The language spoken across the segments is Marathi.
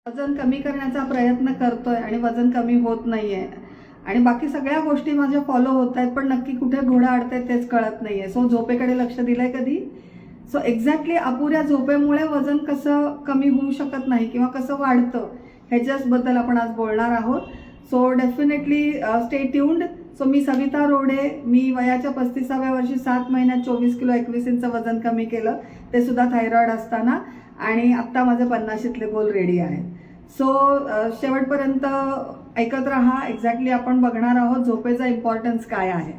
वजन कमी करण्याचा प्रयत्न करतोय आणि वजन कमी होत नाहीये आणि बाकी सगळ्या गोष्टी माझ्या फॉलो होत आहेत, पण नक्की कुठे घोडा अडतंय तेच कळत नाहीये. सो झोपेकडे लक्ष दिलंय कधी? सो एक्झॅक्टली अपुऱ्या झोपेमुळे वजन कसं कमी होऊ शकत नाही किंवा कसं वाढतं ह्याच्याबद्दल आपण आज बोलणार आहोत. So definitely stay tuned. So मी सविता रोडे. मी वयाच्या 35व्या वर्षी 7 महिन्यात 24 किलो 21 इंच वजन कमी केलं, ते सुद्धा थायरॉइड असताना. आणि आत्ता माझे 50शीतले गोल रेडी आहेत. सो शेवटपर्यंत ऐकत राहा. एक्झॅक्टली आपण बघणार आहोत झोपेचा इम्पॉर्टन्स काय आहे.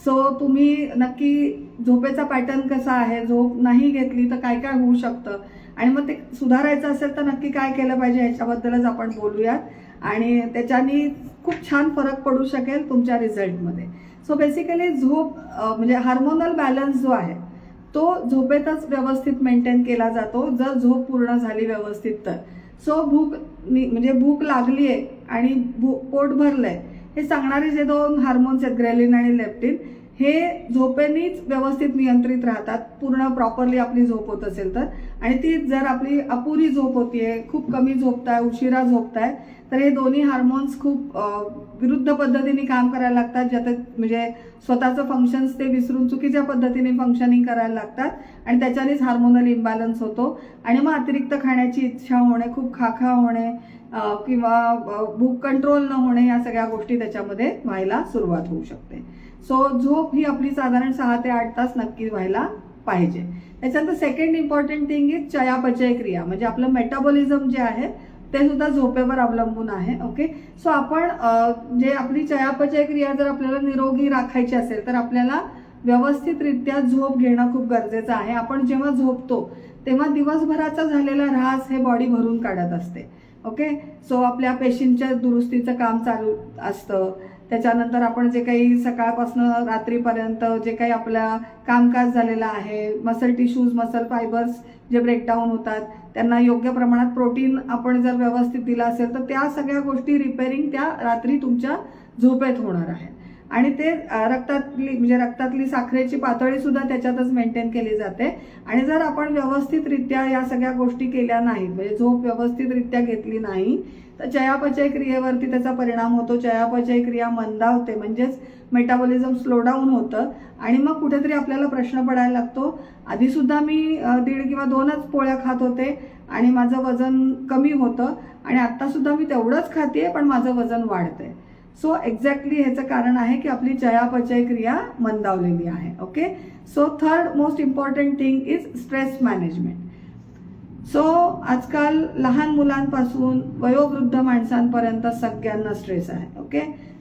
सो तुम्ही नक्की झोपेचा पॅटर्न कसा आहे, झोप नाही घेतली तर काय काय होऊ शकतं आणि मग ते सुधारायचं असेल तर नक्की काय केलं पाहिजे ह्याच्याबद्दलच आपण बोलूयात आणि त्याच्यानी खूप छान फरक पडू शकेल तुमच्या रिझल्टमध्ये. सो बेसिकली झोप म्हणजे हार्मोनल बॅलन्स जो आहे तो झोपेतच व्यवस्थित मेंटेन केला जातो जर झोप पूर्ण झाली व्यवस्थित तर. सो भूक लागली आहे आणि पोट भरलंय हे सांगणारे जे 2 हार्मोन्स आहेत ग्रेलिन आणि लेप्टिन, हे झोपेनीच व्यवस्थित नियंत्रित राहतात पूर्ण प्रॉपरली आपली झोप होत असेल तर. आणि ती जर आपली अपुरी झोप होतीये, खूप कमी झोपताय, उशिरा झोपताय, तर हे दोन्ही हार्मोन्स खूप विरुद्ध पद्धतीने काम करायला लागतात. ज्यात म्हणजे स्वतःचं फंक्शन्स ते विसरून चुकीच्या पद्धतीने फंक्शनिंग करायला लागतात आणि त्याच्यानेच हार्मोनल इम्बॅलन्स होतो आणि मग अतिरिक्त खाण्याची इच्छा होणे, खूप खाखा होणे किंवा भूक कंट्रोल न होणे, या सगळ्या गोष्टी त्याच्यामध्ये व्हायला सुरुवात होऊ शकते. सो झोप ही आपली साधारण 6 ते 8 तास नक्की व्हायला पाहिजे. त्याच्यानंतर सेकंड इम्पॉर्टंट थिंग इज चयापचय क्रिया, म्हणजे आपलं मेटाबॉलिझम जे आहे ते सुद्धा झोपेवर अवलंबून आहे. ओके. सो आपण जे आपली चयापचय क्रिया जर आपल्याला निरोगी राखायची असेल तर आपल्याला व्यवस्थितरित्या झोप घेणं खूप गरजेचं आहे. आपण जेव्हा झोपतो तेव्हा दिवसभराचा झालेला ऱ्हास हे बॉडी भरून काढत असते. ओके. सो आपल्या पेशींच्या दुरुस्तीचं काम चालू असतं. त्याच्यानंतर आपण जे काही सकाळपासून रात्रीपर्यंत जे काही आपलं कामकाज झालेलं आहे, मसल टिश्यूज, मसल फायबर्स जे ब्रेकडाऊन होतात त्यांना योग्य प्रमाणात प्रोटीन आपण जर व्यवस्थित दिलं असेल तर त्या सगळ्या गोष्टी रिपेअरिंग त्या रात्री तुमच्या झोपेत होणार आहे. आणि ते रक्तातली साखरेची पातळी सुद्धा त्याच्यातच मेंटेन केली जाते. आणि जर आपण व्यवस्थितरित्या या सगळ्या गोष्टी केल्या नाहीत, म्हणजे झोप व्यवस्थितरित्या घेतली नाही तर चयापचय क्रियेवरती त्याचा परिणाम होतो. चयापचय क्रिया मंदावते, म्हणजेच मेटाबॉलिझम स्लो डाऊन होतं आणि मग कुठेतरी आपल्याला प्रश्न पडायला लागतो, आधी सुद्धा मी 1.5 किंवा 2च पोळ्या खात होते आणि माझं वजन कमी होतं आणि आता सुद्धा मी तेवढंच खाते पण माझं वजन वाढतंय. सो एक्झॅक्टली ह्याचं कारण आहे की आपली चयापचय क्रिया मंदावलेली आहे. Okay. So third most important thing is stress management. So आजकाल लहान मुलांपासून वयोवृद्ध माणसांपर्यंत सगळ्यांना स्ट्रेस आहे. ओके.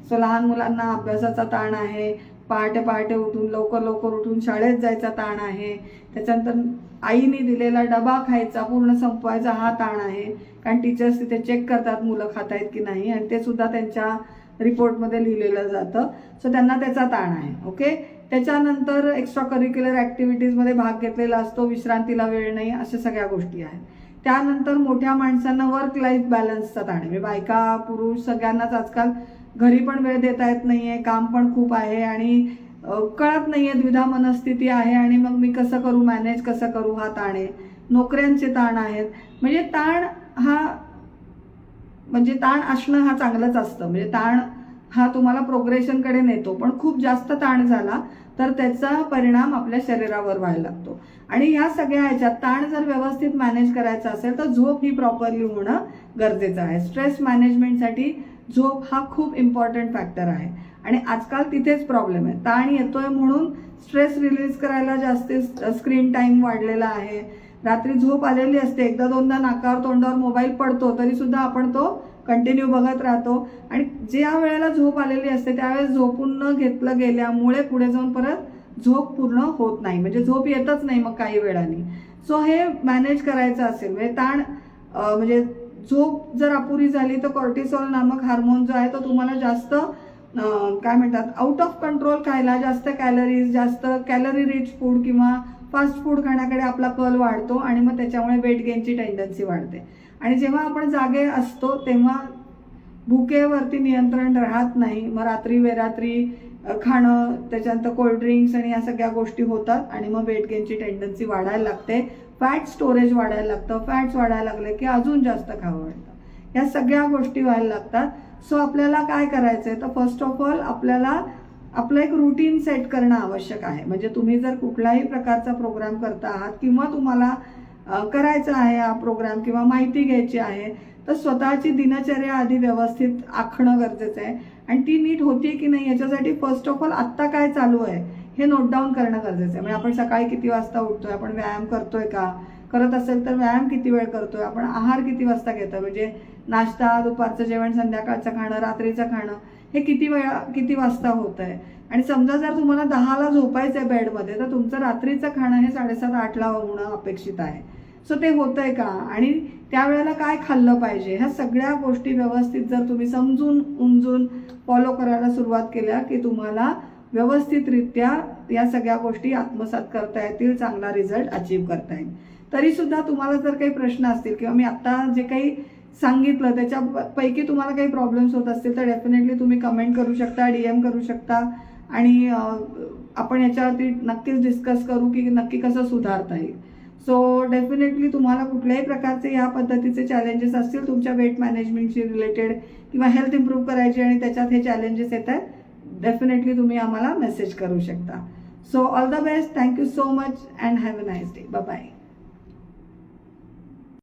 सो लहान मुलांना अभ्यासाचा ताण आहे, पहाटे उठून लवकर उठून शाळेत जायचा ताण आहे, त्याच्यानंतर आईने दिलेला डबा खायचा पूर्ण संपवायचा हा ताण आहे, कारण टीचर्स तिथे चेक करतात मुलं खात आहेत की नाही आणि ते सुद्धा त्यांच्या रिपोर्टमध्ये लिहिलेलं जातं. सो त्यांना त्याचा ताण आहे. ओके. त्याच्यानंतर एक्स्ट्रा करिक्युलर ॲक्टिव्हिटीजमध्ये भाग घेतलेला असतो, विश्रांतीला वेळ नाही, अशा सगळ्या गोष्टी आहेत. त्यानंतर मोठ्या माणसांना वर्क लाईफ बॅलन्सचा ताण आहे, म्हणजे बायका पुरुष सगळ्यांनाच आजकाल घरी पण वेळ देता येत नाहीये, काम पण खूप आहे आणि कळत नाहीये, द्विधा मनस्थिती आहे आणि मग मी कसं करू, मॅनेज कसं करू, हा ताण आहे. नोकऱ्यांचे ताण आहेत. म्हणजे ताण असणं हा चांगलंच असतं, म्हणजे ताण हा तुम्हाला प्रोग्रेशनकडे नेतो, पण खूप जास्त ताण झाला तर त्याचा परिणाम आपल्या शरीरावर व्हायला लागतो. आणि ह्या सगळ्या ह्याच्यात ताण जर व्यवस्थित मॅनेज करायचा असेल तर झोप ही प्रॉपरली होणं गरजेचं आहे. स्ट्रेस मॅनेजमेंटसाठी झोप हा खूप इम्पॉर्टंट फॅक्टर आहे आणि आजकाल तिथेच प्रॉब्लेम आहे. ताण येतोय म्हणून स्ट्रेस रिलीज करायला जास्त स्क्रीन टाईम वाढलेला आहे. रात्री झोप आलेली असते, 1-2दा नाकावर तोंडावर मोबाईल पडतो तरी सुद्धा आपण तो कंटिन्यू बघत राहतो आणि ज्या वेळेला झोप आलेली असते त्यावेळेस झोपून न घेतलं गेल्यामुळे पुढे जाऊन परत झोप पूर्ण होत नाही, म्हणजे झोप येतच नाही मग काही वेळानी. सो हे मॅनेज करायचं असेल, म्हणजे ताण म्हणजे झोप जर अपुरी झाली तर कॉर्टिसॉल नामक हार्मोन जो आहे तो तुम्हाला जास्त काय म्हणतात आउट ऑफ कंट्रोल खायला, जास्त कॅलरीज, जास्त कॅलरी रिच फूड किंवा फास्ट फूड खाण्याकडे आपला कल वाढतो आणि मग त्याच्यामुळे वेट गेनची टेंडन्सी वाढते. आणि जेव्हा आपण जागे असतो तेव्हा भुकेवरती नियंत्रण राहत नाही, मग रात्री बेरात्री खाणं, त्याच्यानंतर कोल्ड्रिंक्स आणि या सगळ्या गोष्टी होतात आणि मग वेट गेनची टेंडन्सी वाढायला लागते, फॅट स्टोरेज वाढायला लागतं, फॅट्स वाढायला लागले की अजून जास्त खावं वाटतं. या सगळ्या गोष्टी व्हायला लागतात. सो आपल्याला काय करायचं आहे, तर फर्स्ट ऑफ ऑल आपल्याला आपलं एक रुटीन सेट करणं आवश्यक आहे. म्हणजे तुम्ही जर कुठलाही प्रकारचा प्रोग्राम करता आहात किंवा तुम्हाला करायचा आहे हा प्रोग्राम किंवा माहिती घ्यायची आहे, तर स्वतःची दिनचर्या आधी व्यवस्थित आखणं गरजेचं आहे. आणि ती नीट होती की नाही याच्यासाठी फर्स्ट ऑफ ऑल आत्ता काय चालू आहे हे नोट डाऊन करणं गरजेचं आहे. म्हणजे आपण सकाळी किती वाजता उठतोय, आपण व्यायाम करतोय का, करत असेल तर व्यायाम किती वेळ करतोय, आपण आहार किती वाजता घेतोय, म्हणजे नाश्ता, दुपारचं जेवण, संध्याकाळचं खाणं, रात्रीचं खाणं हे किती वाजता होत आहे. आणि समजा जर तुम्हाला 10ला झोपायचं आहे बेडमध्ये, तर तुमचं रात्रीचं खाणं हे 7:30-8ला होणं अपेक्षित आहे. सो ते होतंय का, आणि त्यावेळेला काय खाल्लं पाहिजे, ह्या सगळ्या गोष्टी व्यवस्थित जर तुम्ही समजून उमजून फॉलो करायला सुरुवात केल्या की तुम्हाला व्यवस्थितरित्या या सगळ्या गोष्टी आत्मसात करता येतील, चांगला रिझल्ट अचीव करता येईल. तरी सुद्धा तुम्हाला जर काही प्रश्न असतील किंवा मी आता जे काही सांगितलं त्याच्यापैकी तुम्हाला काही प्रॉब्लेम्स होत असतील, तर डेफिनेटली तुम्ही कमेंट करू शकता, DM करू शकता, आणि आपण याच्यावरती नक्कीच डिस्कस करू की नक्की कसं सुधारता येईल. सो डेफिनेटली तुम्हाला कुठल्याही प्रकारचे या पद्धतीचे चॅलेंजेस असतील तुमच्या वेट मॅनेजमेंटशी रिलेटेड किंवा हेल्थ इम्प्रूव्ह करायची आणि त्याच्यात हे चॅलेंजेस येत आहेत, डेफिनेटली तुम्ही आम्हाला मेसेज करू शकता. So all the best, thank you so much and have a nice day. Bye bye.